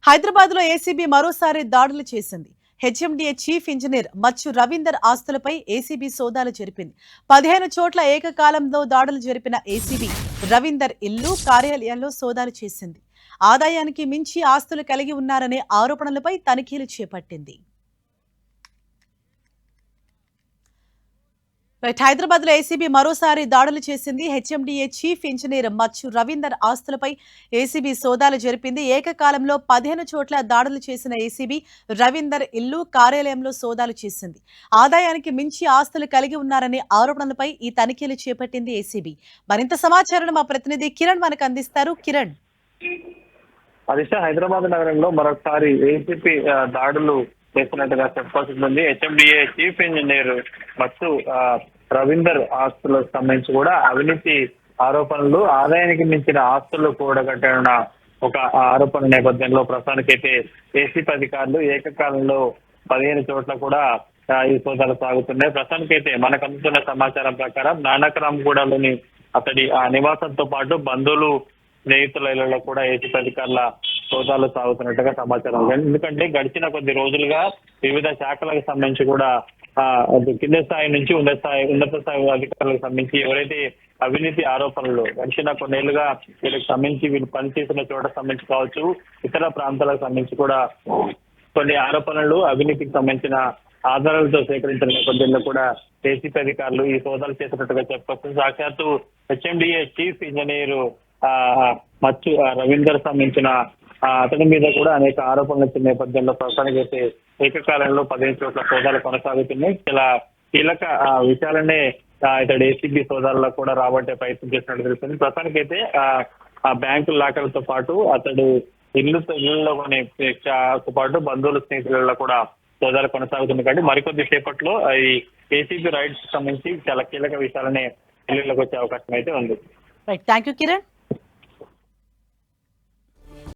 హైదరాబాద్ లో ఏసీబీ మరోసారి దాడులు చేసింది. హెచ్ఎండిఏ చీఫ్ ఇంజనీర్ మచ్చు రవీందర్ ఆస్తులపై ఏసీబీ సోదాలు జరిపింది. 15 చోట్ల ఏకకాలంలో దాడులు జరిపిన ఏసీబీ రవీందర్ ఇల్లు, కార్యాలయాల్లో సోదాలు చేసింది. ఆదాయానికి మించి ఆస్తులు కలిగి ఉన్నారనే ఆరోపణలపై తనిఖీలు చేపట్టింది. హైదరాబాద్ లో ఏసీబీ మరోసారి దాడులు చేసింది. హెచ్ఎండిఏ చీఫ్ ఇంజనీర్ మచ్చు రవీందర్ ఆస్తులపై ఏసీబీ సోదాలు జరిపింది. ఏకకాలంలో 15 చోట్ల దాడులు చేసిన ఏసీబీ రవీందర్ ఇల్లు, కార్యాలయంలో సోదాలు చేసింది. ఆదాయానికి మించి ఆస్తులు కలిగి ఉన్నారనే ఆరోపణలపై ఈ తనిఖీలు చేపట్టింది ఏసీబీ. మరింత సమాచారం మా ప్రతినిధి కిరణ్ మనకు అందిస్తారు. కిరణ్, హైదరాబాద్ నగరంలో మరొకసారి ఏసీపీ దాడులు చేస్తున్నట్టుగా చెప్పాల్సి ఉంది. హెచ్ఎండిఏ చీఫ్ ఇంజనీర్ మచ్చు రవీందర్ ఆస్తులకు సంబంధించి కూడా అవినీతి ఆరోపణలు, ఆదాయానికి మించిన ఆస్తులు కూడగట్టనున్న ఒక ఆరోపణ నేపథ్యంలో ప్రస్తుతానికైతే ఏసీపీ అధికారులు ఏకకాలంలో 15 చోట్ల కూడా ఈ సోదాలు సాగుతున్నాయి. ప్రస్తుతానికైతే మనకు అందుతున్న సమాచారం ప్రకారం నానక్రామ్గూడలోని అతడి నివాసంతో పాటు బంధువులు, స్నేహితుల ఇళ్లలో కూడా ఏసీపీ అధికారుల సోదాలు సాగుతున్నట్టుగా సమాచారం. ఎందుకంటే గడిచిన కొద్ది రోజులుగా వివిధ శాఖలకు సంబంధించి కూడా కింద స్థాయి నుంచి ఉన్నత స్థాయి అధికారులకు సంబంధించి ఎవరైతే అవినీతి ఆరోపణలు గడిచిన కొన్నేళ్లుగా వీళ్ళకి సంబంధించి వీళ్ళు పనిచేసిన చోట సంబంధించి కావచ్చు, ఇతర ప్రాంతాలకు సంబంధించి కూడా కొన్ని ఆరోపణలు, అవినీతికి సంబంధించిన ఆధారాలతో సేకరించిన నేపథ్యంలో కూడా ఏసీపీ అధికారులు ఈ సోదాలు చేసినట్టుగా చెప్పవచ్చు. సాక్షాత్తు హెచ్ఎండిఏ చీఫ్ ఇంజనీర్ మచ్చు రవీందర్ సంబంధించిన అతని మీద కూడా అనేక ఆరోపణలు వచ్చిన నేపథ్యంలో ప్రస్తుతానికి అయితే ఏకకాలంలో 15 చోట్ల సోదాలు కొనసాగుతున్నాయి. చాలా కీలక విషయాలనే ఇతడు ఏసీబీ సోదాలలో కూడా రాబట్టే ప్రయత్నం చేసినట్టు తెలుస్తుంది. ప్రస్తుతానికైతే ఆ బ్యాంకు లాకర్లతో పాటు అతడు ఇళ్లలో పాటు బంధువులు, స్నేహితులలో కూడా సోదాలు కొనసాగుతుంది. కాబట్టి మరికొద్ది సేపట్లో ఈ ఏసీబీ రైడ్స్ సంబంధించి చాలా కీలక విషయాలనే ఇళ్లలోకి వచ్చే అవకాశం అయితే ఉంది. Thank you Kiran.